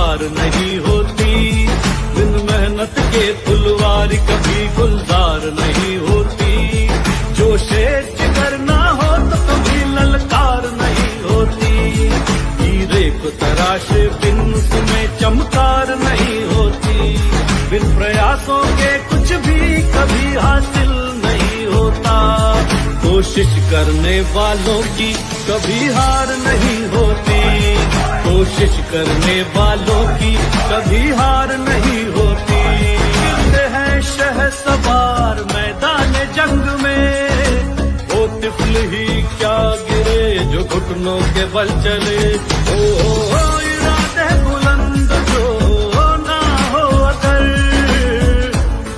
हार नहीं होती, बिन मेहनत के फुलवारी कभी गुलजार नहीं होती। जो शेर जिगर ना हो तो कभी ललकार नहीं होती, हीरे को तराशे बिन उसमें चमकार नहीं होती। बिन प्रयासों के कुछ भी कभी हासिल नहीं होता, कोशिश करने वालों की कभी हार नहीं होती, कोशिश करने वालों की कभी हार नहीं होती। गिरते हैं शहसवार मैदान जंग में, वो तिफल ही क्या गिरे जो घुटनों के बल चले। ओ इरादे बुलंद जो ना हो अगर,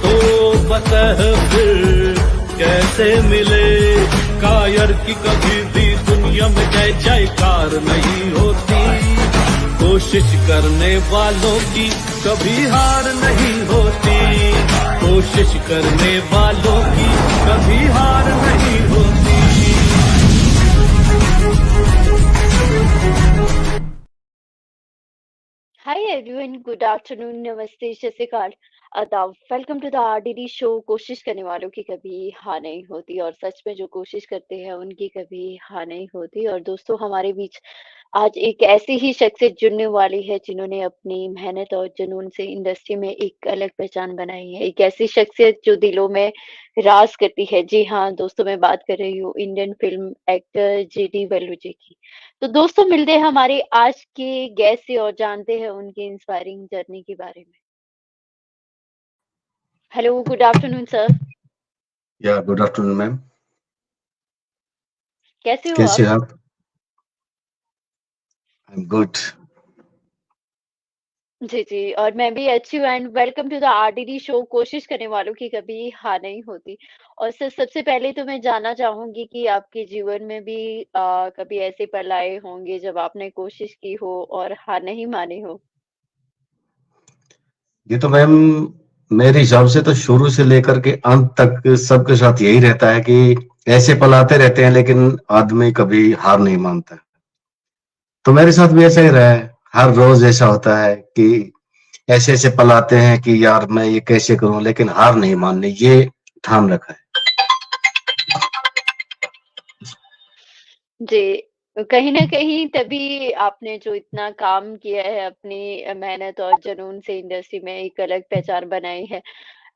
तो फतह फिर कैसे मिले। कायर की कभी भी दुनिया में जय जयकार नहीं होती, कोशिश करने वालों की कभी हार नहीं होती, कोशिश करने वालों की कभी हार नहीं होती। Hi everyone, good afternoon, नमस्ते, सत श्री अकाल, आदाब। Welcome to the RDD show. कोशिश करने वालों की कभी हार नहीं होती और सच में जो कोशिश करते हैं उनकी कभी हार नहीं होती। और दोस्तों, हमारे बीच आज एक ऐसी ही शख्सियत जुड़ने वाली है जिन्होंने अपनी मेहनत और जुनून से इंडस्ट्री में एक अलग पहचान बनाई है। एक ऐसी शख्सियत जो दिलों में राज करती है। जी हाँ दोस्तों, मैं बात कर रही हूँ इंडियन फिल्म एक्टर जेडी वेल्लू जी की। तो दोस्तों, मिलते हैं हमारे आज के गेस्ट से और जानते हैं उनकी इंस्पायरिंग जर्नी के बारे में। Hello, good afternoon sir. या गुड आफ्टरनून मैम। कैसे हो कैसे आप? आप? I am good. जी जी, और मैं भी अच्छी हूँ। And welcome to the RDD show. कोशिश करने वालों की कभी हार नहीं होती। और सर, सबसे पहले तो मैं जानना चाहूंगी कि आपके जीवन में भी कभी ऐसे पल आए होंगे जब आपने कोशिश की हो और हार नहीं मानी हो। ये तो मैम मेरे हिसाब से तो शुरू से लेकर के अंत तक सबके साथ यही रहता है कि ऐसे पल आते रहते हैं, लेकिन आदमी कभी हार नहीं मानता। तो मेरे साथ भी ऐसा ही रहा है। हर रोज ऐसा होता है कि ऐसे ऐसे पल आते हैं कि यार मैं ये कैसे करूं, लेकिन हार नहीं माननी, ये ठान रखा है। जी, कहीं न कहीं तभी आपने जो इतना काम किया है अपनी मेहनत और जुनून से इंडस्ट्री में एक अलग पहचान बनाई है,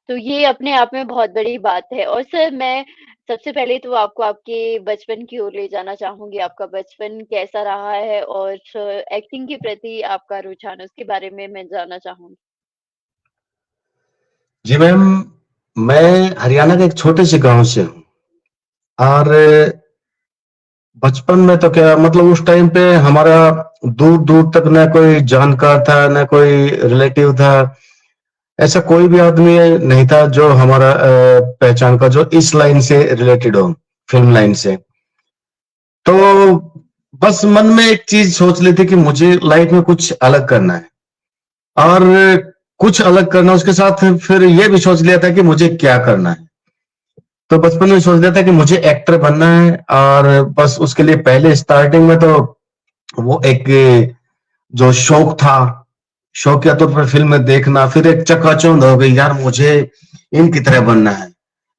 तो ये अपने आप में बहुत बड़ी बात है। और सर, मैं सबसे पहले तो आपको आपके बचपन की ओर ले जाना चाहूँगी। आपका बचपन कैसा रहा है और एक्टिंग के प्रति आपका रुझान, उसके बारे में मैं जानना चाहूँगी। जी मैम, मैं हरियाणा के एक छोटे से गांव से हूँ। और बचपन में तो क्या मतलब, उस टाइम पे हमारा दूर दूर तक न कोई जानकार था, न कोई रिलेटिव था। ऐसा कोई भी आदमी नहीं था जो हमारा पहचान का, जो इस लाइन से रिलेटेड हो, फिल्म लाइन से। तो बस मन में एक चीज सोच ली थी कि मुझे लाइफ में कुछ अलग करना है, और कुछ अलग करना, उसके साथ फिर ये भी सोच लिया था कि मुझे क्या करना है। तो बचपन में सोच लिया था कि मुझे एक्टर बनना है, और बस उसके लिए पहले स्टार्टिंग में तो वो एक जो शौक था, शौकिया तौर पर फिल्म देखना, फिर एक चकाचौंध हो गई, यार मुझे इनकी तरह बनना है।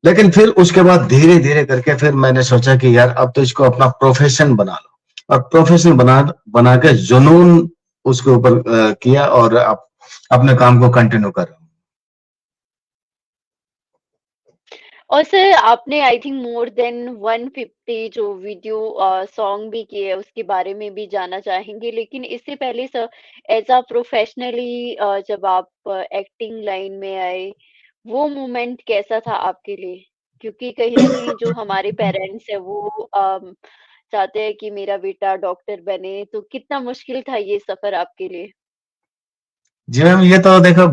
लेकिन फिर उसके बाद धीरे धीरे करके फिर मैंने सोचा कि यार अब तो इसको अपना प्रोफेशन बना लो, और प्रोफेशन बना बना के जुनून उसके ऊपर किया, और अब अपने काम को कंटिन्यू कर रहा हूँ। और सर, आपने आई थिंक मोर देन 150 जो वीडियो सॉन्ग भी किए, उसके बारे में भी जानना चाहेंगे। लेकिन इससे पहले सर, एज़ अ प्रोफेशनली जब आप एक्टिंग लाइन में आए, वो मोमेंट कैसा था आपके लिए? क्योंकि कहीं न कहीं जो हमारे पेरेंट्स हैं वो चाहते हैं कि मेरा बेटा डॉक्टर बने, तो कितना मुश्किल था ये सफ़र आपके लिए? जी मैम, ये तो देखो,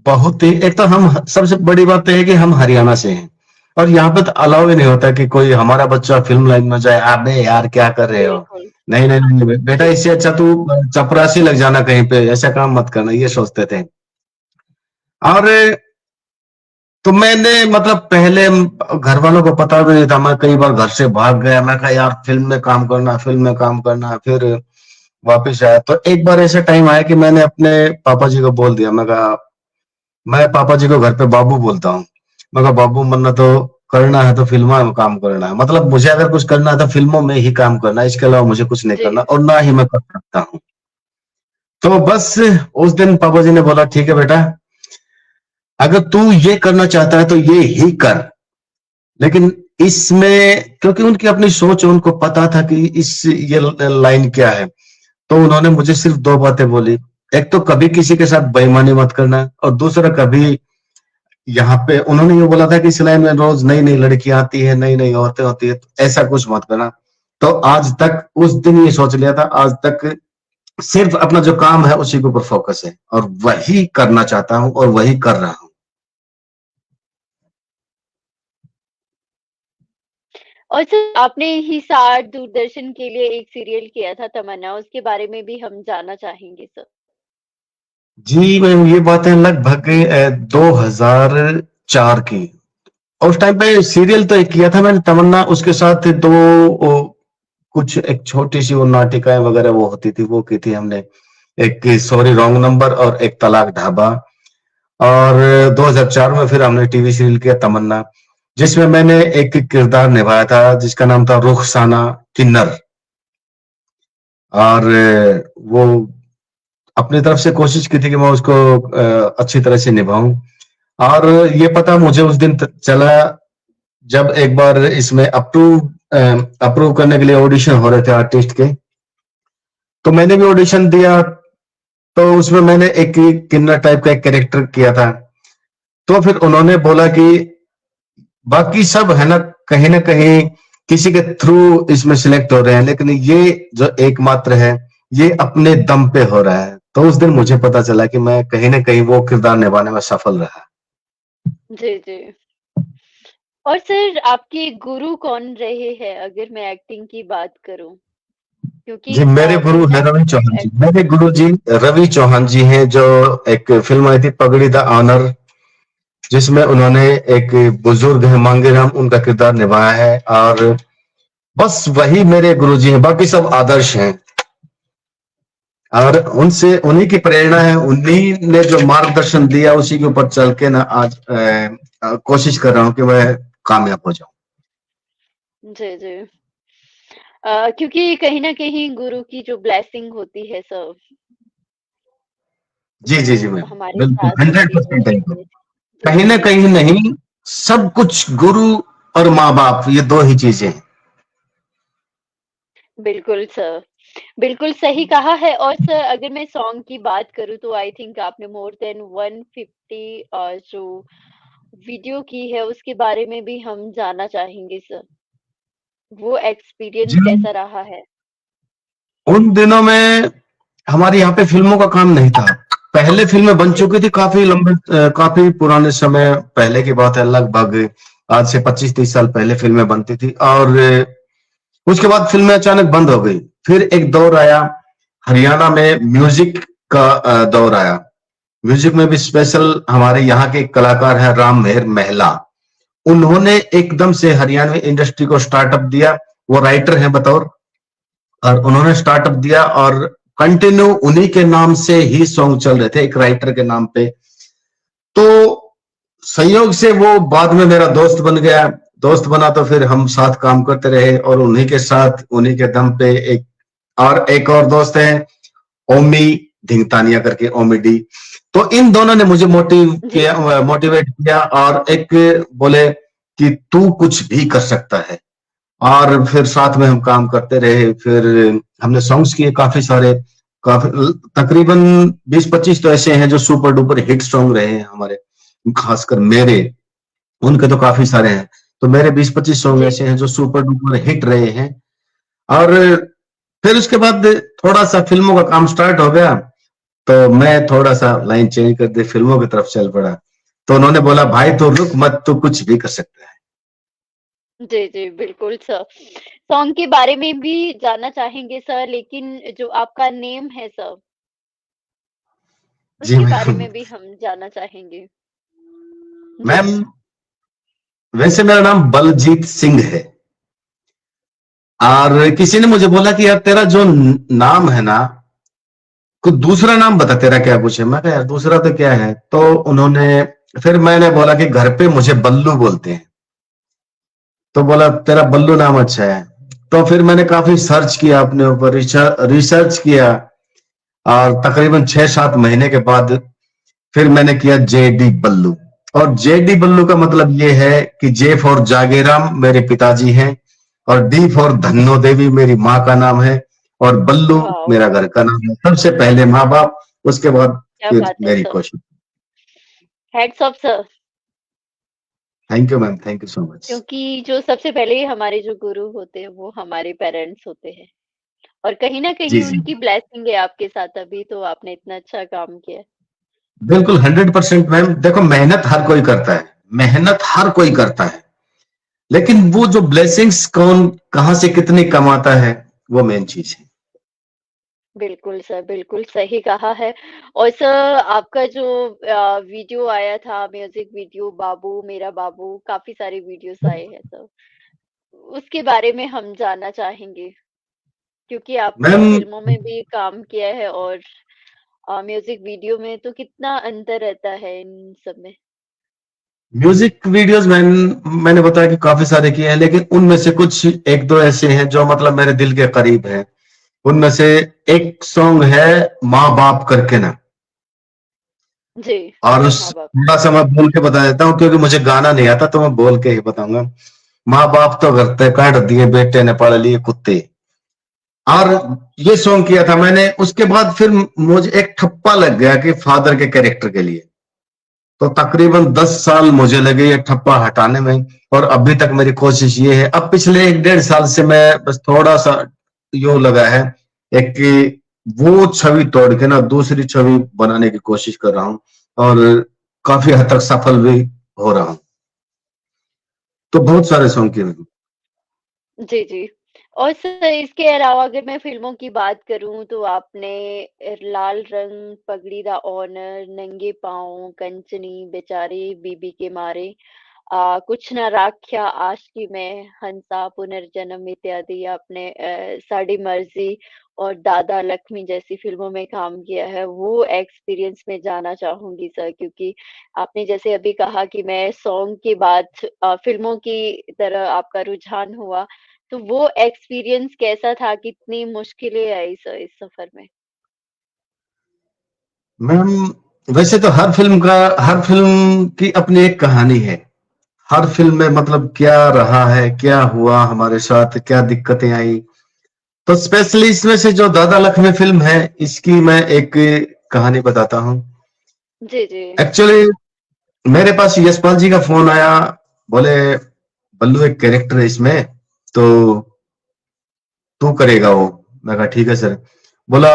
बहुत ही, एक तो हम, सबसे बड़ी बात तो है कि हम हरियाणा से हैं, और यहाँ पे तो अलाउ ही नहीं होता कि कोई हमारा बच्चा फिल्म लाइन में जाए। अबे यार क्या कर रहे हो? बिल्कुल। नहीं नहीं नहीं बेटा, जी, इससे अच्छा तू चपरासी लग जाना कहीं पे, ऐसा काम मत करना, ये सोचते थे। और तो मैंने मतलब पहले घर वालों को पता भी नहीं था, मैं कई बार घर से भाग गया। मैं कहा यार फिल्म में काम करना, फिल्म में काम करना। फिर वापिस आया तो एक बार ऐसा टाइम आया कि मैंने अपने पापा जी को बोल दिया, मैं कहा, मैं पापा जी को घर पे बाबू बोलता हूँ। मैं कहा बाबू मन्ना तो करना है तो फिल्मों में काम करना है, मतलब मुझे अगर कुछ करना है तो फिल्मों में ही काम करना है, इसके अलावा मुझे कुछ नहीं जी। करना और ना ही मैं कर सकता हूँ। तो बस उस दिन पापा जी ने बोला ठीक है बेटा, अगर तू ये करना चाहता है तो ये ही कर, लेकिन इसमें क्योंकि उनकी अपनी सोच है, उनको पता था कि इस ये लाइन क्या है, तो उन्होंने मुझे सिर्फ दो बातें बोली। एक तो कभी किसी के साथ बेईमानी मत करना, और दूसरा कभी यहाँ पे उन्होंने ये बोला था कि इस लाइन में रोज नई नई लड़कियां आती है, नई नई औरतें होती है, तो ऐसा कुछ मत करना। तो आज तक उस दिन ये सोच लिया था, आज तक सिर्फ अपना जो काम है उसी के ऊपर फोकस है और वही करना चाहता हूँ और वही कर रहा हूँ। और सर आपने हिसार दूरदर्शन के लिए एक सीरियल किया था तमन्ना, उसके बारे में भी हम जानना चाहेंगे सर। जी, मैं ये बातें लगभग 2004 की। और उस टाइम पे सीरियल तो एक किया था मैंने तमन्ना, उसके साथ दो कुछ एक छोटी सी वो नाटिकाएं वगैरह वो होती थी, वो की थी हमने। एक सॉरी रॉन्ग नंबर और एक तलाक ढाबा। और 2004 में फिर हमने टीवी सीरियल किया तमन्ना, जिसमें मैंने एक किरदार निभाया था जिसका नाम था रुखसाना किन्नर। और वो अपनी तरफ से कोशिश की थी कि मैं उसको अच्छी तरह से निभाऊं। और ये पता मुझे उस दिन चला जब एक बार इसमें अप्रूव करने के लिए ऑडिशन हो रहे थे आर्टिस्ट के, तो मैंने भी ऑडिशन दिया। तो उसमें मैंने एक किन्नर टाइप का एक कैरेक्टर किया था। तो फिर उन्होंने बोला कि बाकी सब है ना कहीं किसी के थ्रू इसमें सिलेक्ट हो रहे हैं, लेकिन ये जो एकमात्र है ये अपने दम पे हो रहा है। तो उस दिन मुझे पता चला कि मैं कहीं ना कहीं वो किरदार निभाने में सफल रहा। जी, जी। और सर आपके गुरु कौन रहे हैं अगर मैं एक्टिंग की बात करूँ? क्योंकि जी, मेरे गुरु कहीं है न रवि कहीं चौहान जी। एक्टिंग मेरे गुरु जी रवि चौहान जी हैं, जो एक फिल्म आई थी पगड़ी द ऑनर, जिसमें उन्होंने एक बुजुर्ग है मांगेराम, उनका किरदार निभाया है। और बस वही मेरे गुरुजी हैं, बाकी सब आदर्श हैं। और उनसे उन्हीं की प्रेरणा है, उन्हीं ने जो मार्गदर्शन दिया उसी के ऊपर चल के ना आज कोशिश कर रहा हूँ कि मैं कामयाब हो जाऊं। जी, जी। क्योंकि कहीं न कहीं गुरु की जो ब्लेसिंग होती है सर, जी जी जी वो मैम, हमारे बिल्कुल साथ होती 100% है। है। जी, जी, कहीं ना जी। कहीं नहीं, सब कुछ गुरु और माँ बाप, ये दो ही चीजें हैं। बिल्कुल सर, बिल्कुल सही कहा है। और सर अगर मैं सॉन्ग की बात करूँ तो आई थिंक आपने मोर देन 150 जो वीडियो की है उसके बारे में भी हम जानना चाहेंगे सर। वो जी, एक्सपीरियंस कैसा रहा है? उन दिनों में हमारे यहाँ पे फिल्मों का काम नहीं था। पहले फिल्में बन जी, चुकी थी काफी लंबे काफी पुराने समय पहले की बात है, लगभग आज से 25-30 साल पहले फिल्में बनती थी। और उसके बाद फिल्में अचानक बंद हो गई। फिर एक दौर आया, हरियाणा में म्यूजिक का दौर आया। म्यूजिक में भी स्पेशल हमारे यहाँ के एक कलाकार है राम मेहर महिला, उन्होंने एकदम से हरियाणवी इंडस्ट्री को स्टार्टअप दिया। वो राइटर हैं बतौर, और उन्होंने स्टार्टअप दिया और कंटिन्यू उन्हीं के नाम से ही सॉन्ग चल रहे थे, एक राइटर के नाम पे। तो संयोग से वो बाद में मेरा दोस्त बन गया। दोस्त बना तो फिर हम साथ काम करते रहे, और उन्हीं के साथ उन्हीं के दम पे एक और दोस्त है ओमी ढिंगतानिया करके, ओमी डी। तो इन दोनों ने मुझे जी, मोटिवेट किया और एक बोले कि तू कुछ भी कर सकता है। और फिर साथ में हम काम करते रहे। फिर हमने सॉन्ग्स किए काफी सारे, काफी तकरीबन 20-25 तो ऐसे हैं जो सुपर डुपर हिट सॉन्ग रहे हैं हमारे, खासकर मेरे। उनके तो काफी सारे हैं, तो मेरे 20-25 सॉन्ग जी। ऐसे हैं जो सुपर डुपर हिट रहे हैं। और फिर उसके बाद थोड़ा सा फिल्मों का काम स्टार्ट हो गया, तो मैं थोड़ा सा लाइन चेंज कर दे, फिल्मों की तरफ चल पड़ा। तो उन्होंने बोला भाई तू रुक मत, तू कुछ भी कर सकता है। जी, जी, बिल्कुल सर। सॉन्ग के बारे में भी जानना चाहेंगे सर, लेकिन जो आपका नेम है सर, जी उसके बारे मैम। में भी हम जानना चाहेंगे। जी, मैम, वैसे मेरा नाम बलजीत सिंह है। और किसी ने मुझे बोला कि यार तेरा जो नाम है ना, कुछ दूसरा नाम बता, तेरा क्या कुछ है? मैं कहा यार दूसरा तो क्या है? तो उन्होंने, फिर मैंने बोला कि घर पे मुझे बल्लू बोलते हैं। तो बोला तेरा बल्लू नाम अच्छा है। तो फिर मैंने काफी सर्च किया अपने ऊपर, रिसर्च किया, और तकरीबन 6-7 महीने के बाद फिर मैंने किया JD बल्लू। और JD बल्लू का मतलब ये है कि J फॉर जागेराम मेरे पिताजी हैं, और D फॉर धन्नो देवी मेरी माँ का नाम है, और बल्लू वाओ! मेरा घर का नाम है। सबसे पहले माँ बाप, उसके बाद क्या फिर बात है मेरी सर! कोशिश। Hats off sir! Thank you ma'am, thank you so much. क्योंकि जो सबसे पहले हमारे जो गुरु होते हैं वो हमारे पेरेंट्स होते हैं और कहीं न जी कहीं जी, उनकी ब्लेसिंग है आपके साथ, तभी तो आपने इतना अच्छा काम किया है। बिल्कुल 100% मैम। देखो मेहनत हर कोई करता है, मेहनत हर कोई करता है, लेकिन वो जो ब्लेसिंग्स कौन कहां से कितनी कमाता है, वो मेन चीज है। बिल्कुल सर, बिल्कुल सही कहा है। और सर आपका जो वीडियो आया था, म्यूज़िक वीडियो बाबू मेरा बाबू, काफ़ी सारे वीडियोज़ आए हैं सर। उसके बारे में हम जानना चाहेंगे, क्योंकि आपने मैम फ़िल्मों में भी काम किया है और म्यूज़िक वीडियो में तो कितना अंतर रहता है इन सब में? म्यूजिक वीडियोस मैंने बताया कि काफी सारे किए हैं, लेकिन उनमें से कुछ एक दो ऐसे हैं जो मतलब मेरे दिल के करीब हैं। उनमें से एक सॉन्ग है माँ बाप करके ना, जी, और उस माँ-बाप। थोड़ा सा मैं बोल के बता देता हूँ क्योंकि मुझे गाना नहीं आता, तो मैं बोल के ही बताऊंगा। माँ बाप तो करते काट दिए बेटे ने पाल लिए कुत्ते। और ये सॉन्ग किया था मैंने, उसके बाद फिर मुझे एक ठप्पा लग गया कि फादर के कैरेक्टर के लिए। तो तकरीबन 10 साल मुझे लगे ये ठप्पा हटाने में, और अभी तक मेरी कोशिश ये है। अब पिछले 1-1.5 साल से मैं बस थोड़ा सा यूं लगा है, एक कि वो छवि तोड़ के ना दूसरी छवि बनाने की कोशिश कर रहा हूं, और काफी हद तक सफल भी हो रहा हूं। तो बहुत सारे सॉन्ग किए मैंने। जी, जी। और सर इसके अलावा अगर मैं फ़िल्मों की बात करूँ तो आपने लाल रंग, पगड़ी दा ऑनर, नंगे पाँव, कंचनी, बेचारे, बीबी के मारे, कुछ ना राख्या, आशिकी में, हंसा, पुनर्जन्म इत्यादि आपने साड़ी मर्ज़ी और दादा लक्ष्मी जैसी फ़िल्मों में काम किया है। वो एक्सपीरियंस मैं जानना चाहूँगी सर, क्योंकि आपने जैसे अभी कहा कि मैं सॉन्ग के बाद फ़िल्मों की तरह आपका रुझान हुआ, तो वो एक्सपीरियंस कैसा था? कितनी मुश्किलें आई सर इस सफ़र में? मैम वैसे तो हर फिल्म की अपनी एक कहानी है। हर फिल्म में मतलब क्या रहा है, क्या हुआ हमारे साथ, क्या दिक्कतें आई। तो स्पेशली इसमें से जो दादा लक्ष्मी फिल्म है, इसकी मैं एक कहानी बताता हूँ। जी, जी। एक्चुअली मेरे पास यशपाल जी का फोन आया, बोले बल्लू एक कैरेक्टर है इसमें, तो तू करेगा वो। मैं कहा ठीक है सर। बोला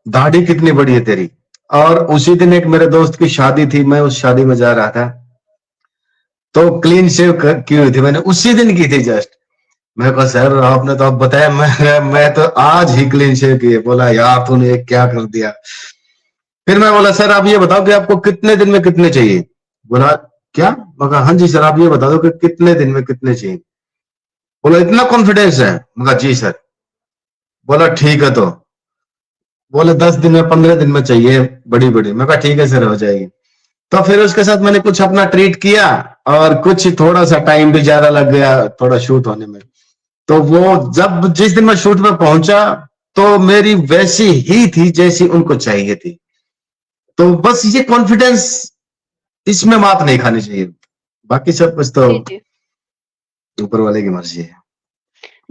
दाढ़ी कितनी बड़ी है तेरी? और उसी दिन एक मेरे दोस्त की शादी थी, मैं उस शादी में जा रहा था, तो क्लीन शेव की हुई थी, मैंने उसी दिन की थी जस्ट। मैं कहा सर आपने तो अब बताया, मैं तो आज ही क्लीन शेव की है। बोला यार तूने ये क्या कर दिया। फिर मैं बोला सर आप ये बताओ कि आपको कितने दिन में कितने चाहिए? बोला क्या? मैं कहा हाँ जी सर, आप ये बता दो कि कितने दिन में कितने चाहिए। बोला इतना कॉन्फिडेंस है? मैं कहा जी सर। बोला ठीक है, तो बोले 10 दिन में 15 दिन में चाहिए बड़ी बड़ी। मैं कहा ठीक है सर, हो जाएगी। तो फिर उसके साथ मैंने कुछ अपना ट्रीट किया, और कुछ थोड़ा सा टाइम भी ज्यादा लग गया थोड़ा शूट होने में। तो वो जब जिस दिन मैं शूट में पहुंचा, तो मेरी वैसी ही थी जैसी उनको चाहिए थी। तो बस ये कॉन्फिडेंस, इसमें मात नहीं खानी चाहिए। बाकी सब कुछ तो जी, जी। ऊपर वाले की मर्जी है।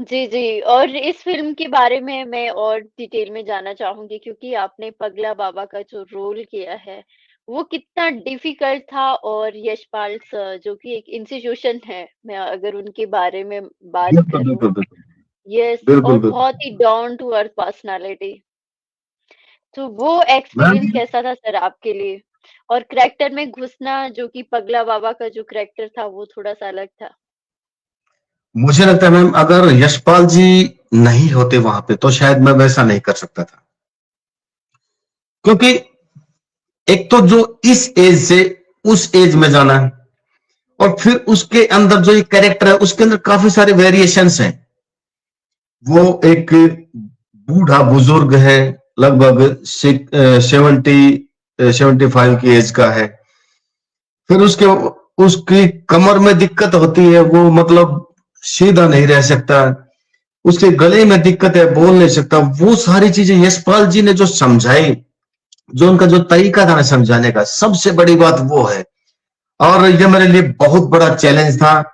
जी, जी। और इस फ़िल्म के बारे में मैं और डिटेल में जानना चाहूँगी, क्योंकि आपने पगला बाबा का जो रोल किया है, वो कितना डिफ़िकल्ट था। और यशपाल सर जो कि एक इंस्टीट्यूशन है, मैं अगर उनके बारे में बात बिल्कुल करूँ, बिल्कुल बिल्कुल। यस, और बिल्कुल बिल्कुल। बहुत ही डाउन टू अर्थ पर्सनैलिटी। तो वो मैम एक्सपीरियंस कैसा था सर आपके लिए? और करैक्टर में घुसना, जो कि पगला बाबा का जो करैक्टर था वो थोड़ा-सा अलग था। मुझे लगता है मैम अगर यशपाल जी नहीं होते वहां पे, तो शायद मैं वैसा नहीं कर सकता था। क्योंकि एक तो जो इस एज से उस एज में जाना है, और फिर उसके अंदर जो ये कैरेक्टर है उसके अंदर काफी सारे वेरिएशंस हैं। वो एक बूढ़ा बुजुर्ग है, लगभग 75 की एज का है। फिर उसकी कमर में दिक्कत होती है, वो मतलब सीधा नहीं रह सकता, उसके गले में दिक्कत है, बोल नहीं सकता। वो सारी चीजें यशपाल जी ने जो समझाई, जो उनका जो तरीका था ना समझाने का, सबसे बड़ी बात वो है। और ये मेरे लिए बहुत बड़ा चैलेंज था।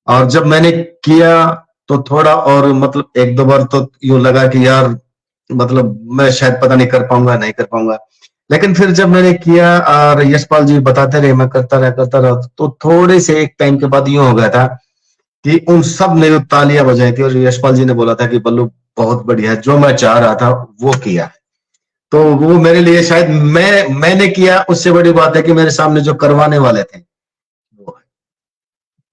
और जब मैंने किया तो थोड़ा और मतलब एक दो बार तो यूं लगा कि यार मतलब मैं शायद पता नहीं कर पाऊंगा, नहीं कर पाऊंगा। लेकिन फिर जब मैंने किया और यशपाल जी बताते रहे, मैं करता रहा, तो थोड़े से एक टाइम के बाद यूं हो गया था कि उन सब ने तालियां बजाई थी और यशपाल जी ने बोला था कि बल्लू बहुत बढ़िया, जो मैं चाह रहा था वो किया। तो वो मेरे लिए शायद मैंने किया, उससे बड़ी बात है कि मेरे सामने जो करवाने वाले थे वो।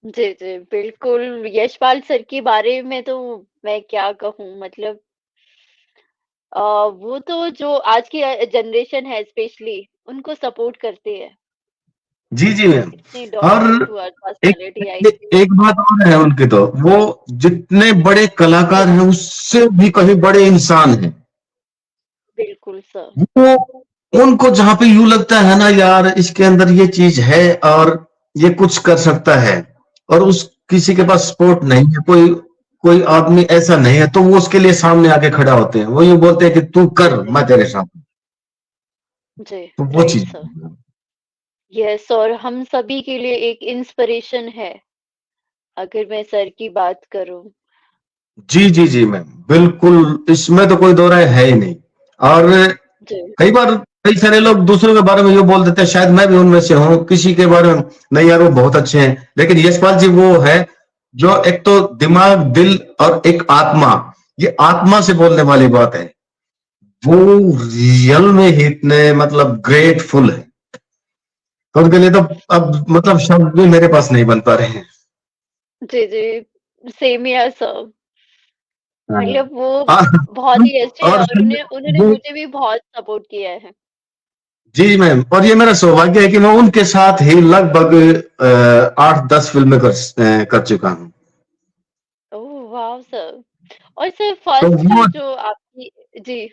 जी, जी, बिल्कुल, यशपाल सर के बारे में तो मैं क्या कहूँ, मतलब अ, वो तो जो आज की जनरेशन है स्पेशली, उनको सपोर्ट करती है। जी जी मैम। इतनी डाउन और टू अर्थ पर्सनैलिटी आई एक थी। एक बात और है उनकी, तो वो जितने बड़े जी, कलाकार हैं उससे भी कहीं बड़े इंसान हैं। बिल्कुल सर। वो उनको जहां पे यूं लगता है ना यार इसके अंदर ये चीज है और ये कुछ कर सकता है, और उस किसी के जी, पास सपोर्ट नहीं है, कोई कोई आदमी ऐसा नहीं है, तो वो उसके लिए सामने आके खड़ा होते हैं, वो यूं बोलते हैं कि तू कर, जी, मैं तेरे साथ हूं। जी, तो वो राइट चीज। सर। यस, और हम सभी के लिए एक इंस्पिरेशन है, अगर मैं सर की बात करूँ। जी जी जी मैम, बिल्कुल, इसमें तो कोई दो राय है ही नहीं। और जी, कई बार कई सारे लोग दूसरों के बारे में ये बोल देते हैं, शायद मैं भी उनमें से हूँ, किसी के बारे में नहीं यार वो बहुत अच्छे हैं, लेकिन यशपाल जी वो है जो एक तो दिमाग, दिल और एक आत्मा, ये आत्मा से बोलने वाली बात है। वो रियल में ही इतने मतलब ग्रेटफुल है, तो उनके लिए तो अब मतलब शब्द भी मेरे पास नहीं बन पा रहे हैं। जी, जी, सेम हियर सर। हाँ। मतलब वो हाँ, बहुत ही अच्छे हैं और और उन्हें उन्होंने ये मुझे भी बहुत सपोर्ट किया है। जी मैम, और ये मेरा सौभाग्य है कि मैं उनके साथ ही लगभग 8-10 फिल्में कर चुका हूँ। Oh wow sir! और सर तो फर्स्ट वो जो आपकी जी,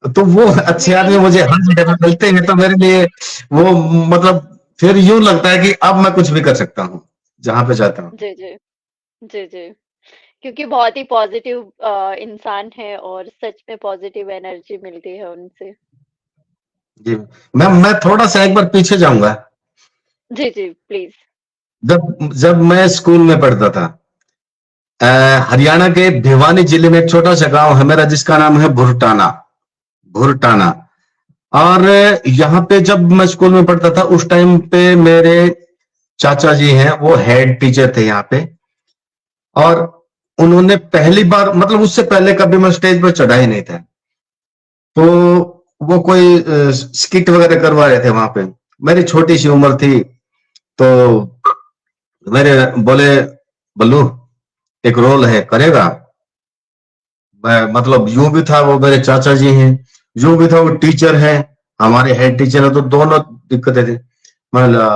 तो वो मैं अच्छे आदमी यही मुझे बोल रही हर थी जगह पे आपकी मिलते हैं, तो मेरे लिए वो मतलब फिर यूं लगता है कि अब मैं कुछ भी कर सकता हूँ जहां पे जाता हूँ। जी, जी। जी, जी। क्योंकि बहुत ही पॉज़िटिव इंसान है और सच में पॉज़िटिव एनर्जी मिलती है उनसे। जी मैम, मैं थोड़ा सा एक बार पीछे जाऊंगा। जी, जी, प्लीज़। जब जब मैं स्कूल में पढ़ता था, अ, हरियाणा के भिवानी जिले में एक छोटा सा गांव है मेरा जिसका नाम है भुरटाना। भुरटाना। और यहाँ पे जब मैं स्कूल में पढ़ता था उस टाइम पे मेरे चाचा जी हैं, वो हेड टीचर थे यहाँ पे। और उन्होंने पहली बार मतलब उससे पहले कभी मैं स्टेज पर चढ़ा ही नहीं था, तो वो कोई स्किट वगैरह करवा रहे थे वहां पे। मेरी छोटी सी उम्र थी, तो मेरे बोले बल्लू एक रोल है, करेगा? मैं मतलब यूं भी था वो मेरे चाचा जी हैं, यूं भी था वो टीचर है, हमारे हेड टीचर है, तो दोनों दिक्कतें थी। मैं बोला,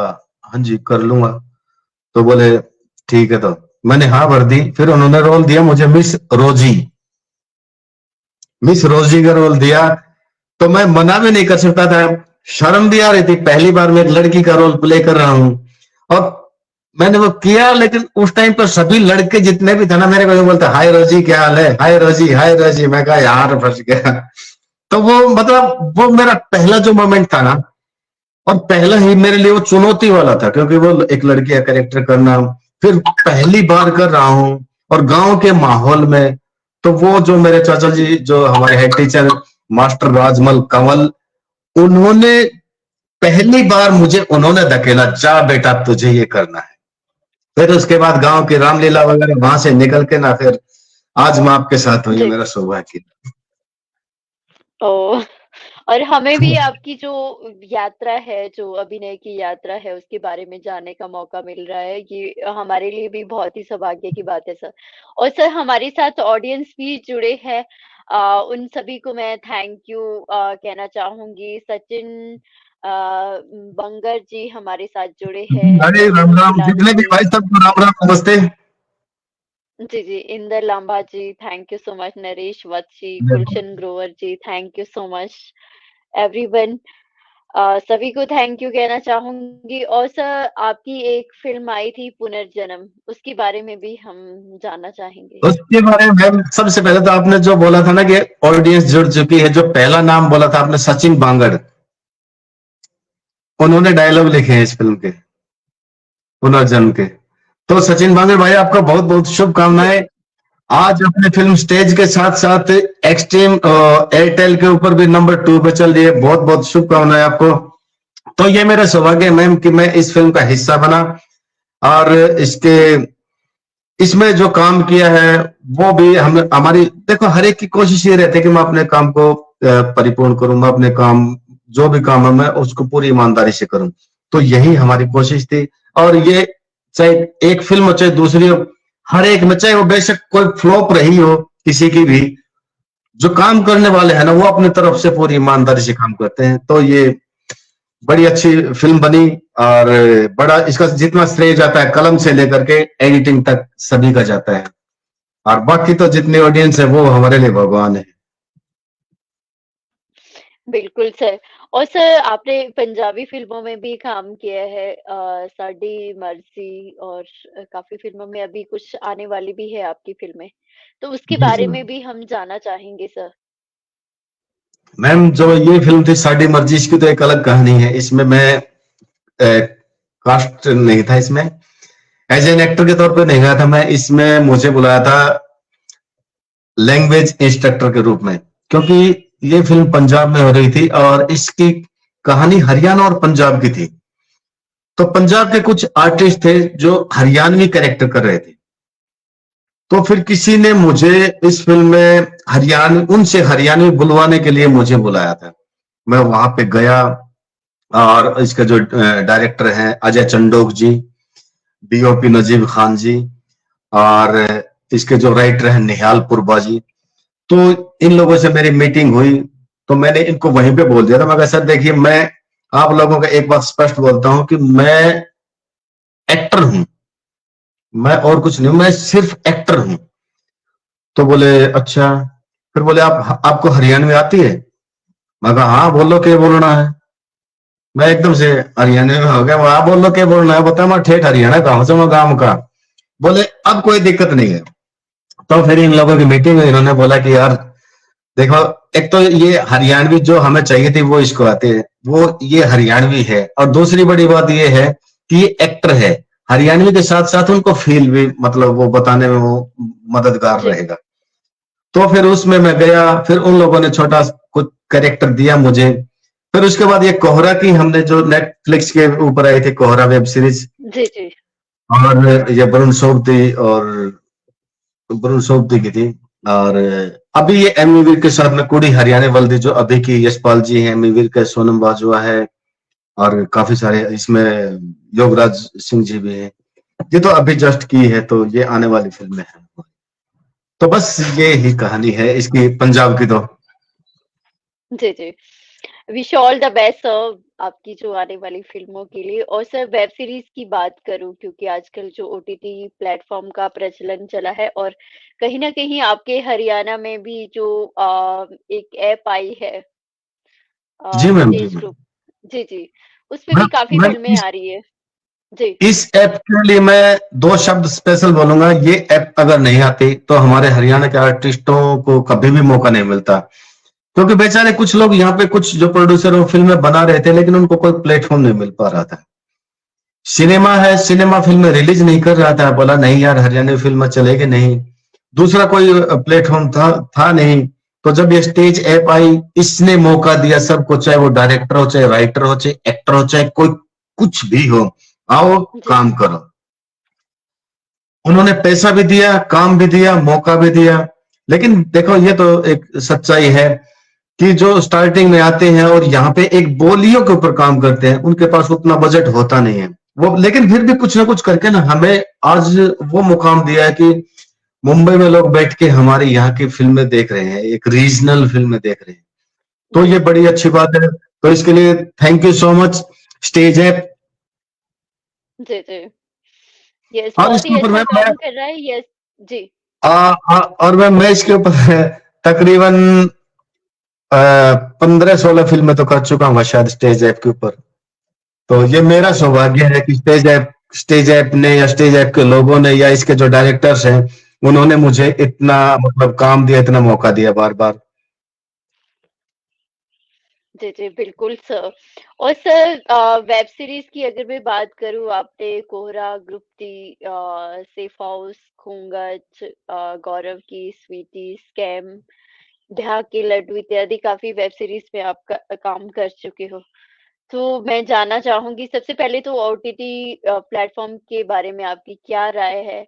हाँ जी कर लूंगा। तो बोले ठीक है, तो मैंने हाँ भर दी। फिर उन्होंने रोल दिया मुझे मिस रोजी। मिस रोजी का रोल दिया, तो मैं मना भी नहीं कर सकता था, शर्म भी आ रही थी, पहली बार मैं एक लड़की का रोल प्ले कर रहा हूँ। और मैंने वो किया, लेकिन उस टाइम पर सभी लड़के जितने भी थे ना मेरे को ये बोलते हाय रोजी क्या हाल है, हाय रोजी, हाय रोजी। मैं कहा यार फंस गया। तो वो मतलब वो मेरा पहला जो मोमेंट था ना, और पहला ही मेरे लिए वो चुनौती वाला था, क्योंकि वो एक लड़की का कैरेक्टर करना, फिर पहली बार कर रहा हूँ और गांव के माहौल में। तो वो जो मेरे चाचा जी जो हमारे head teacher master Rajmal Kanwal, उन्होंने पहली बार मुझे उन्होंने धकेला, जा बेटा तुझे ये करना है। फिर उसके बाद गांव की रामलीला वगैरह वहां से निकल के ना, फिर आज मैं आपके साथ हूँ, ये जी। मेरा सौभाग्य। ओह! और हमें भी आपकी जो यात्रा है, जो अभिनय की यात्रा है, उसके बारे में जानने का मौका मिल रहा है। ये हमारे लिए भी बहुत ही सौभाग्य की बात है सर। और सर हमारे साथ ऑडियंस भी जुड़े हैं। उन सभी को मैं थैंक यू कहना चाहूँगी। सचिन बंगर जी हमारे साथ जुड़े हैं, अरे राम रजनी राम, खिलाड़ी जितने भी जी। भाई सबको राम राम, नमस्ते। जी, जी। Inder Lamba ji, thank you so much. Naresh Vats ji, बिल्कुल। Gulshan Grover ji, thank you so much. Everyone सभी को थैंक यू कहना चाहूँगी और सर आपकी एक फ़िल्म आई थी पुनर्जन्म, उसके बारे में भी हम जानना चाहेंगे। उसके बारे में मैम सबसे पहले तो आपने जो बोला था ना कि ऑडियंस जुड़ चुकी है, जो पहला नाम बोला था आपने सचिन बांगड़, उन्होंने डायलॉग लिखे हैं इस फिल्म के, पुनर्जन्म के। तो सचिन बांगड़ भाई आपका बहुत बहुत जी, शुभकामनाएं। जी। आज अपने फिल्म स्टेज के साथ साथ एक्सट्रीम एयरटेल के ऊपर भी नंबर 2 पे चल रही है, बहुत बहुत शुभकामनाएं आपको। तो ये मेरा सौभाग्य है मैम कि मैं इस फिल्म का हिस्सा बना, और इसके इसमें जो काम किया है वो भी हम हमारी, देखो हर एक की कोशिश ये रहती है कि मैं अपने काम को परिपूर्ण करूं, मैं अपने काम, जो भी काम है मैं उसको पूरी ईमानदारी से करूं। तो यही हमारी कोशिश थी। और ये चाहे एक फिल्म हो चाहे दूसरी हो, हर एक में चाहे वो बेशक कोई फ्लॉप रही हो किसी की भी, जो काम करने वाले हैं ना वो अपनी तरफ से पूरी ईमानदारी से काम करते हैं। तो ये बड़ी अच्छी फिल्म बनी, और बड़ा इसका जितना श्रेय जाता है कलम से लेकर के एडिटिंग तक सभी का जाता है, और बाकी तो जितनी ऑडियंस है वो हमारे लिए भगवान है। बिल्कुल सर। और सर आपने पंजाबी फ़िल्मों में भी काम किया है साडी मर्ज़ी और काफ़ी फ़िल्मों में अभी कुछ आने वाली भी है आपकी फ़िल्में। तो उसके जी जी बारे में मैम। भी हम जानना चाहेंगे सर। मैम जो ये फिल्म थी साडी मर्जी, इसकी तो एक अलग कहानी है। इसमें मैं कास्ट नहीं था इसमें, एज एन एक्टर के तौर पे नहीं गया था मैं इसमें, मुझे बुलाया था लैंग्वेज इंस्ट्रक्टर के रूप में, क्योंकि ये फिल्म पंजाब में हो रही थी और इसकी कहानी हरियाणा और पंजाब की थी। तो पंजाब के कुछ आर्टिस्ट थे जो हरियाणवी कैरेक्टर कर रहे थे। तो फिर किसी ने मुझे इस फिल्म में उनसे हरियाणवी बुलवाने के लिए मुझे बुलाया था। मैं वहां पे गया, और इसके जो डायरेक्टर हैं अजय चंडोक जी, डीओपी नजीब खान जी, और इसके जो राइटर हैं निहाल पुरबा जी, तो इन लोगों से मेरी मीटिंग हुई। तो मैंने इनको वहीं पे बोल दिया था, मैं कहा सर देखिए, मैं आप लोगों का एक बात स्पष्ट बोलता हूं कि मैं एक्टर हूं, मैं और कुछ नहीं हूं, मैं सिर्फ एक्टर हूं। तो बोले अच्छा। फिर बोले आपको हरियाणवी आती है? मैं कहा हाँ बोलो क्या बोलना है। मैं एकदम से हरियाणवी में हो गया, वहां बोलो क्या बोलना है, बता मैं ठेठ हरियाणा गाँव से, मैं गाँव का। बोले अब कोई दिक्कत नहीं है। तो फिर इन लोगों की मीटिंग में इन्होंने बोला कि यार देखो, एक तो ये हरियाणवी जो हमें चाहिए थी वो इसको आते है, वो ये हरियाणवी है, और दूसरी बड़ी बात ये है कि ये एक्टर है। हरियाणवी के साथ साथ उनको फील भी, मतलब वो बताने में वो मददगार जी। रहेगा। तो फिर उसमें मैं गया, फिर उन लोगों ने छोटा कुछ कैरेक्टर दिया मुझे। फिर उसके बाद ये कोहरा की हमने जो नेटफ्लिक्स के ऊपर आई थी कोहरा वेब सीरीज, जी, जी। और ये वरुण सोबती की थी। और अभी ये एमी वीर के साथ में कुड़ी हरियाणा वाली जो अभी की यशपाल जी हैं, एमी वीर के सोनम बाजवा है, और काफी सारे इसमें योगराज सिंह जी भी हैं। ये तो अभी जस्ट की है, तो ये आने वाली फिल्म है। तो बस ये ही कहानी है इसकी पंजाब की तो। जी, जी। Wish you all the best sir आपकी जो आने वाली फ़िल्मों के लिए। और सर वेब सीरीज़ की बात करूँ क्योंकि आजकल जो ओटीटी प्लेटफ़ॉर्म का प्रचलन चला है और कहीं न कहीं आपके हरियाणा में भी जो एक ऐप आई है जी मैम, जी स्टेज मैम। ग्रुप। जी, जी। उसपे भी मैम काफ़ी मैम फ़िल्में आ रही है। जी। इस ऐप के लिए मैं 2 शब्द स्पेशल बोलूंगा। ये ऐप अगर नहीं आती तो हमारे हरियाणा के आर्टिस्टों को कभी भी मौका नहीं मिलता, क्योंकि बेचारे कुछ लोग यहाँ पे, कुछ जो प्रोड्यूसर वो फिल्में बना रहे थे लेकिन उनको कोई प्लेटफॉर्म नहीं मिल पा रहा था। सिनेमा है, सिनेमा फिल्में रिलीज नहीं कर रहा था, बोला नहीं यार हरियाणवी फिल्म चलेगी नहीं। दूसरा कोई प्लेटफॉर्म था नहीं। तो जब ये स्टेज ऐप आई, इसने मौका दिया सबको, चाहे वो डायरेक्टर हो, चाहे राइटर हो, चाहे एक्टर हो, चाहे कोई कुछ भी हो, आओ जी। काम करो। उन्होंने पैसा भी दिया, काम भी दिया, मौका भी दिया। लेकिन देखो ये तो एक सच्चाई है कि जो स्टार्टिंग में आते हैं और यहाँ पे एक बोलियों के ऊपर काम करते हैं, उनके पास उतना बजट होता नहीं है वो, लेकिन फिर भी कुछ ना कुछ करके ना हमें आज वो मुकाम दिया है कि मुंबई में लोग बैठ के हमारे यहाँ की फिल्में देख रहे हैं, एक रीजनल फिल्में देख रहे हैं। तो जी, ये जी। बड़ी अच्छी बात है। तो इसके लिए thank you so much Stage app. जी, जी। यस और बहुत इसके ही ऊपर अच्छा मैं काम कर रहा है। यस। जी। और मैं इसके ऊपर तकरीबन 15-16 फिल्में तो कर चुका हूँ शायद स्टेज ऐप के ऊपर। तो ये मेरा वाओ! सौभाग्य है कि स्टेज ऐप ने या स्टेज ऐप के लोगों ने या इसके जो डायरेक्टर्स हैं, उन्होंने मुझे इतना मतलब काम दिया, इतना मौका दिया बार-बार। जी, जी, बिल्कुल सर। और सर वेब सीरीज़ की अगर मैं बात करूँ, आपने कोहरा, ग्रुप डी, सेफ हाउस, खूंगच, गौरव की स्वीटी, स्कैम, ढाक के लड्डू इत्यादि काफ़ी वेब सीरीज़ में आप काम कर चुके हो। तो मैं जानना चाहूँगी सबसे पहले तो ओटीटी प्लेटफ़ॉर्म के बारे में आपकी क्या राय है?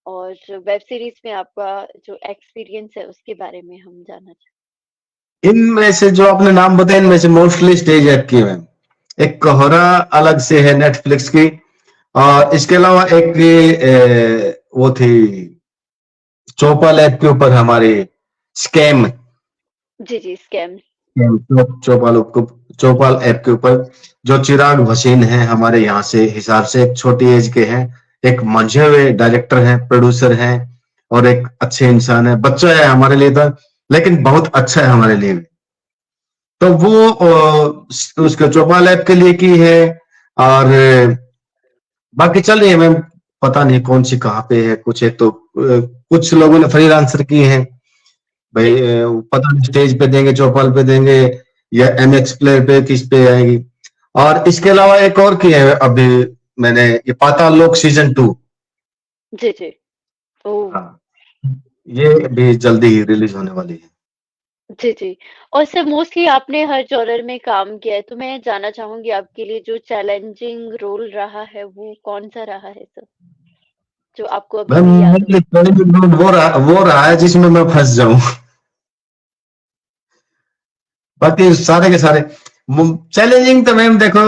और वेब सीरीज़ में आपका जो एक्सपीरियंस है उसके बारे में हम जानना चाहें। इनमें से जो आपने नाम बताए, इनमें से मोस्टली स्टेज ऐप की है। एक कोहरा अलग से है नेटफ्लिक्स की, और इसके अलावा एक वो थी चौपाल ऐप के ऊपर हमारी स्कैम। जी, जी, स्कैम। चौपाल ऐप के ऊपर जो चिराग भसीन है हमारे यहाँ से हिसार से, एक छोटी एज के हैं, एक मंझे हुए डायरेक्टर हैं, प्रोड्यूसर हैं, और एक अच्छे इंसान है। बच्चा है हमारे लिए तो, लेकिन बहुत अच्छा है हमारे लिए भी। तो वो उसका चौपाल ऐप के लिए की है। और बाकी चल रही है मैम, पता नहीं कौन सी कहाँ पे है। कुछ एक तो कुछ लोगों ने फ्रीलांसर की है भाई, जी, पता नहीं स्टेज पे देंगे, चौपाल पे देंगे, या एमएक्स प्लेयर पे, किस पे आएगी। और इसके अलावा एक और की है अभी मैंने, ये पाताल लोक सीजन 2। जी, जी। ओह! हाँ, ये भी जल्दी ही रिलीज होने वाली है। जी, जी। और सर मोस्टली आपने हर जॉनर में काम किया है, तो मैं जानना चाहूँगी आपके लिए जो चैलेंजिंग रोल रहा है, वो कौन-सा रहा है सर? जो आपको अभी मैम भी याद मेरे हो? लिए challenging role वो रहा है जिसमें मैं फंस जाऊं। बाकी सारे के सारे चैलेंजिंग तो मैम देखो,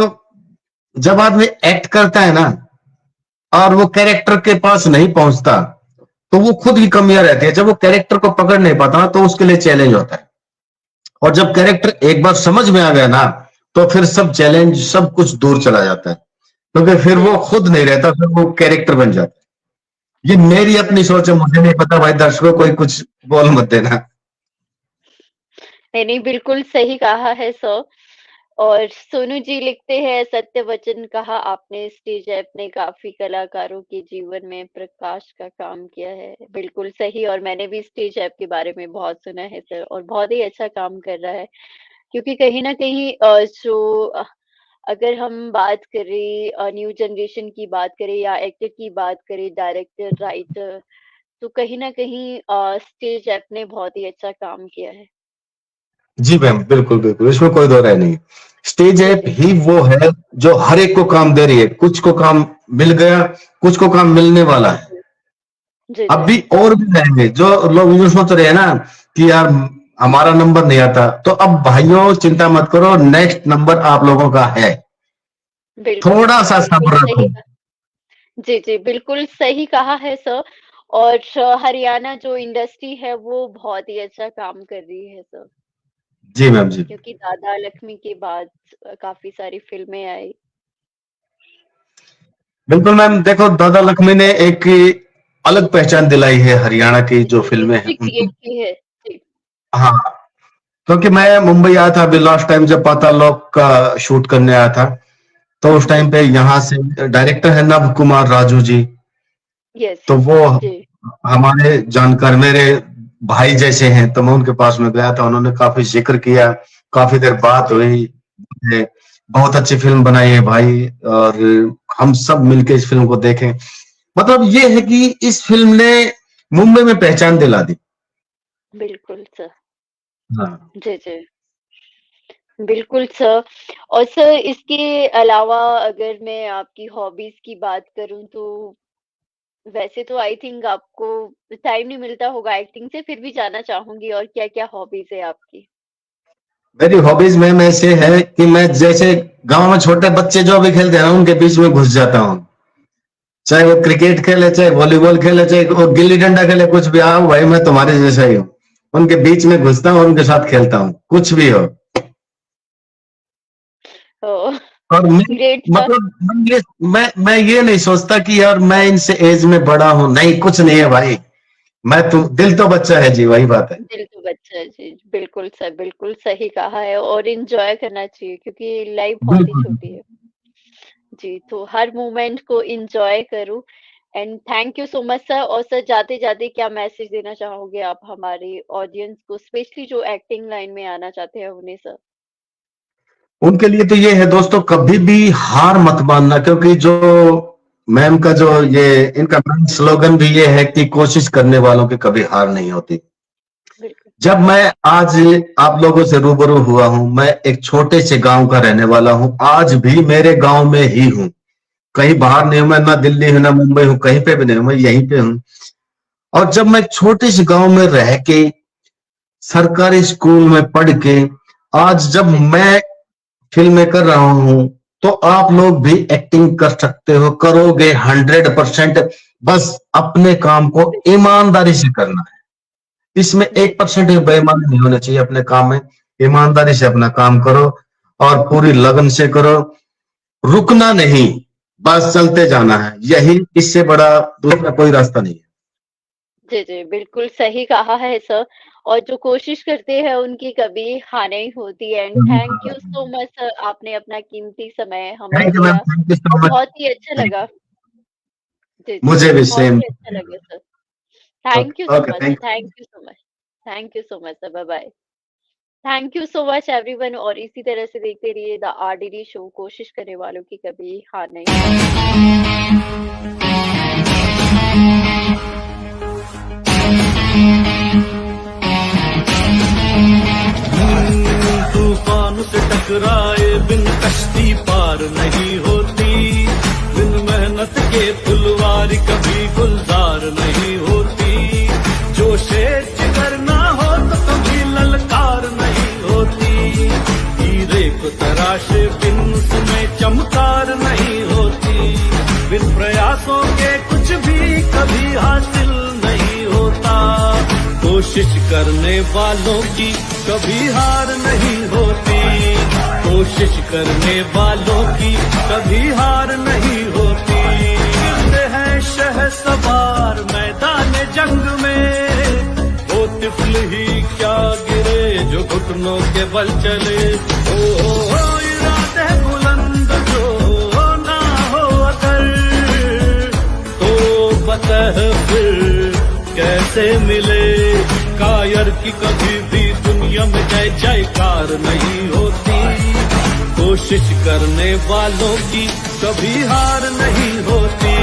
जब आदमी एक्ट करता है ना और वो कैरेक्टर के पास नहीं पहुंचता, तो वो खुद की कमियां रहती है। जब वो कैरेक्टर को पकड़ नहीं पाता ना, तो उसके लिए चैलेंज होता है। और जब कैरेक्टर एक बार समझ में आ गया ना, तो फिर सब चैलेंज, सब कुछ दूर चला जाता है, क्योंकि फिर जी। वो खुद नहीं रहता, फिर वो कैरेक्टर बन जाता है। ये मेरी अपनी सोच है, मुझे नहीं पता भाई, दर्शकों कोई कुछ बोल मत देना। नहीं, नहीं, बिल्कुल सही कहा है सर। और सोनू जी लिखते हैं, सत्य वचन कहा आपने, स्टेज ऐप ने काफ़ी कलाकारों के जीवन में प्रकाश का काम किया है। बिल्कुल सही, और मैंने भी स्टेज ऐप के बारे में बहुत सुना है सर, और बहुत ही अच्छा काम कर रहा है। क्योंकि कहीं न कहीं अगर हम बात करें न्यू जनरेशन की बात करें या एक्टर की बात करें, डायरेक्टर, राइटर, तो कहीं न कहीं स्टेज ऐप ने बहुत ही अच्छा काम किया है। जी मैम, बिल्कुल बिल्कुल, इसमें कोई दो राय नहीं। स्टेज जी, ऐप जी। ही वो है जो हर एक को काम दे रही है। कुछ को काम मिल गया, कुछ को काम मिलने वाला है। जी, जी, अब जी। भी और भी रहेंगे जो लोग यूं सोच रहे हैं ना कि यार हमारा नंबर नहीं आता, तो अब भाइयों चिंता मत करो, नेक्स्ट नंबर आप लोगों का है। बिल्कुल थोड़ा सर, सा बिल्कुल सब्र सही रखो। कहा। जी, जी, बिल्कुल सही कहा है सर। और हरियाणा जो इंडस्ट्री है वो बहुत ही अच्छा काम कर रही है सर, जी मैम जी। क्योंकि दादा लक्ष्मी के बाद काफ़ी सारी फ़िल्में आई। बिल्कुल मैम, देखो दादा लक्ष्मी ने एक अलग पहचान दिलाई है हरियाणा की जो जी, फिल्में हैं हिस्ट्री उनको। क्रिएट की है। जी, हाँ, क्योंकि मैं मुंबई आया था अभी लास्ट टाइम, जब पाताल लोक का शूट करने आया था, तो उस जी। टाइम पे यहाँ से डायरेक्टर है नव कुमार राजू जी। यस, तो वो जी। हमारे जानकार, मेरे भाई जैसे हैं, तो मैं उनके पास में गया था, उन्होंने काफी जिक्र किया, काफी देर बात जी, हुई। ये बहुत अच्छी फिल्म बनाई है भाई, और हम सब मिलके इस फिल्म को देखें। मतलब ये है कि इस फिल्म ने मुंबई में पहचान दिला दी। बिल्कुल सर। हाँ। जी, जी। बिल्कुल सर। और सर इसके अलावा अगर मैं आपकी हॉबीज़ की बात करूँ, तो वैसे तो आई थिंक आपको टाइम नहीं मिलता होगा एक्टिंग से, फिर भी जानना चाहूँगी और क्या-क्या हॉबीज़ है आपकी? मेरी हॉबीज में ऐसे है कि मैं जैसे गांव में छोटे बच्चे जो भी खेलते हैं ना, उनके बीच में घुस जाता हूँ। चाहे वो क्रिकेट खेले, चाहे वॉलीबॉल खेले, चाहे वो गिल्ली डंडा खेले, कुछ भी, आओ भाई मैं तुम्हारे जैसा ही हूँ। उनके बीच में घुसता हूँ, उनके साथ खेलता हूँ, कुछ भी हो। ओह! और मैं ग्रेट सर। मतलब मैं ये नहीं सोचता कि यार मैं इनसे एज में बड़ा हूँ, नहीं, कुछ नहीं है भाई। दिल तो बच्चा है जी, वही बात है। दिल तो बच्चा है जी, बिल्कुल सर, बिल्कुल सही कहा है और एन्जॉय करना चाहिए क्योंकि लाइफ बहुत ही बिल्कुल, छोटी है। जी, तो हर मोमेंट को एन्जॉय करो and thank you so much sir. और सर जाते-जाते क्या मैसेज देना चाहोगे आप हमारे ऑडियंस को स्पेशली जो एक्टिंग लाइन में आना चाहते हैं उन्हें सर? उनके लिए तो ये है दोस्तों, कभी भी हार मत मानना, क्योंकि जो मैम का जो ये इनका मेन स्लोगन भी ये है कि कोशिश करने वालों की कभी हार नहीं होती। बिल्कुल, जब मैं आज आप लोगों से रूबरू हुआ हूं, मैं एक छोटे से गांव का रहने वाला हूं, आज भी मेरे गांव में ही हूं, कहीं बाहर नहीं हूं मैं, ना दिल्ली हूं ना मुंबई हूं, कहीं पे भी नहीं हूं, मैं यहीं पे हूं। और जब मैं छोटे से गांव में रह के सरकारी स्कूल में पढ़ के आज जब मैं फिल्में कर रहा हूं, तो आप लोग भी एक्टिंग कर सकते हो, करोगे 100%। बस अपने काम को ईमानदारी से करना है, इसमें जी, 1% भी बेईमानी नहीं होना चाहिए। अपने काम में ईमानदारी से अपना काम करो और पूरी लगन से करो, रुकना नहीं, बस चलते जाना है, यही इससे बड़ा दूसरा कोई रास्ता नहीं है। जी, जी, बिल्कुल सही कहा है सर। और जो कोशिश करते हैं उनकी कभी हार नहीं होती and thank you so much sir, आपने अपना कीमती समय हमें थैंक यू मैम, दिया थैंक यू सो और मच। बहुत ही अच्छा लगा। जी, जी, मुझे भी बहुत सेम। ही अच्छा लगा sir. Thank you okay so okay, much sir, thank you. Thank you so much. Thank you so much sir, bye-bye. Thank you so much everyone और इसी तरह से देखते रहिए द आरडीडी शो, कोशिश करने वालों की कभी हार नहीं होती। तूफान से टकराए बिन कश्ती पार नहीं होती, बिन मेहनत के फुलवारी कभी गुलजार नहीं होती, जोशे जिगर ना हो तो कभी ललकार नहीं होती, हीरे को तराशे बिन उसमें चमकार नहीं होती, बिन प्रयासों के कुछ भी कभी हासिल नहीं होता, कोशिश करने वालों की कभी हार नहीं होती, कोशिश करने वालों की कभी हार नहीं होती, गिरते हैं शहसवार मैदान जंग में, वो तिफल ही क्या गिरे जो घुटनों के बल चले, ओ इरादे बुलंद जो ना हो अगर, तो बतह फिर कैसे मिले, कायर की कभी भी दुनिया में जय जयकार नहीं होती, कोशिश करने वालों की कभी हार नहीं होती।